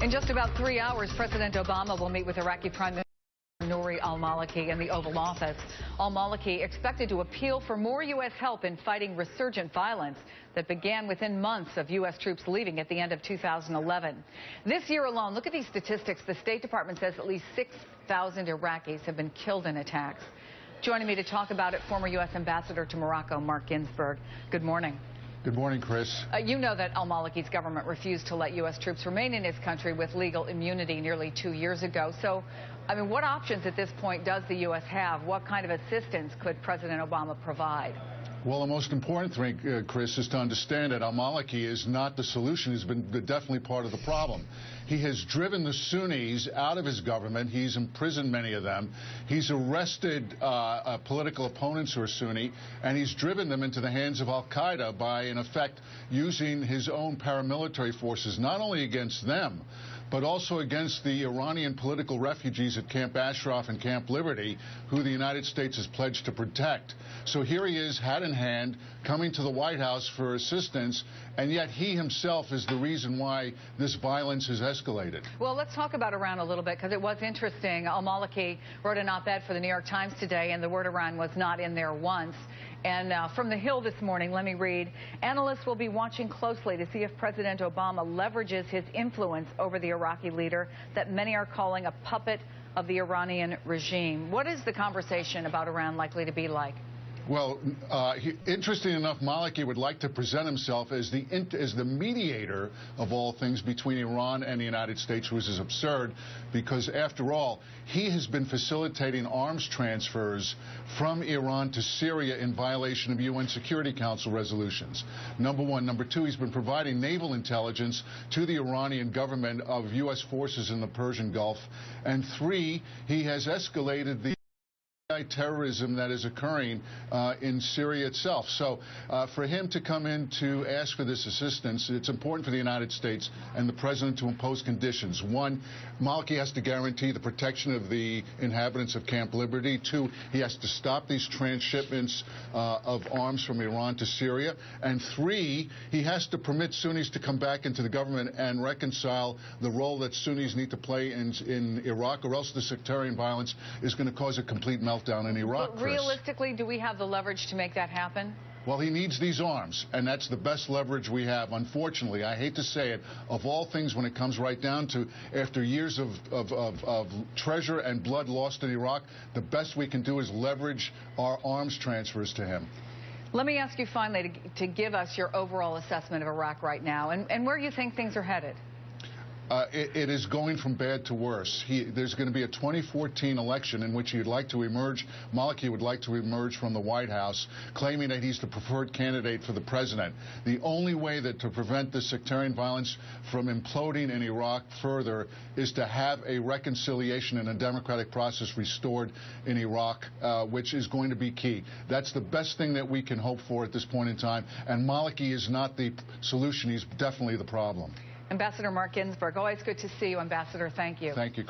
In just about 3 hours, President Obama will meet with Iraqi Prime Minister Nouri al-Maliki in the Oval Office. Al-Maliki expected to appeal for more U.S. help in fighting resurgent violence that began within months of U.S. troops leaving at the end of 2011. This year alone, look at these statistics. The State Department says at least 6,000 Iraqis have been killed in attacks. Joining me to talk about it, former U.S. Ambassador to Morocco, Marc Ginsberg. Good morning. Good morning, Chris. You know that al-Maliki's government refused to let U.S. troops remain in his country with legal immunity nearly 2 years ago. So, I mean, what options at this point does the U.S. have? What kind of assistance could President Obama provide? Well, the most important thing, Chris, is to understand that al-Maliki is not the solution. He's been definitely part of the problem. He has driven the Sunnis out of his government. He's imprisoned many of them. He's arrested political opponents who are Sunni, and he's driven them into the hands of al-Qaeda by, in effect, using his own paramilitary forces, not only against them, but also against the Iranian political refugees at Camp Ashraf and Camp Liberty, who the United States has pledged to protect. So here he is, hat in hand, coming to the White House for assistance, and yet he himself is the reason why this violence has escalated. Well, let's talk about Iran a little bit, because it was interesting. Al-Maliki wrote an op-ed for the New York Times today, and the word Iran was not in there once. And from the Hill this morning, let me read, analysts will be watching closely to see if President Obama leverages his influence over the Iraqi leader that many are calling a puppet of the Iranian regime. What is the conversation about Iran likely to be like? Well, interesting enough, Maliki would like to present himself as the mediator of all things between Iran and the United States, which is absurd because, after all, he has been facilitating arms transfers from Iran to Syria in violation of UN Security Council resolutions. Number one. Number two, he's been providing naval intelligence to the Iranian government of U.S. forces in the Persian Gulf. And three, he has escalated the terrorism that is occurring in Syria itself. So for him to come in to ask for this assistance, it's important for the United States and the president to impose conditions. One, Maliki has to guarantee the protection of the inhabitants of Camp Liberty. Two, he has to stop these transshipments of arms from Iran to Syria. And three, he has to permit Sunnis to come back into the government and reconcile the role that Sunnis need to play in Iraq, or else the sectarian violence is going to cause a complete meltdown in Iraq. But realistically, do we have the leverage to make that happen? Well, he needs these arms, and that's the best leverage we have. Unfortunately, I hate to say it, of all things, when it comes right down to, after years of treasure and blood lost in Iraq, the best we can do is leverage our arms transfers to him. Let me ask you finally to give us your overall assessment of Iraq right now and where you think things are headed. It is going from bad to worse. There's going to be a 2014 election in which he'd like to emerge. Maliki would like to emerge from the White House, claiming that he's the preferred candidate for the president. The only way to prevent this sectarian violence from imploding in Iraq further is to have a reconciliation and a democratic process restored in Iraq, which is going to be key. That's the best thing that we can hope for at this point in time. And Maliki is not the solution. He's definitely the problem. Ambassador Marc Ginsberg, always good to see you, Ambassador. Thank you. Thank you.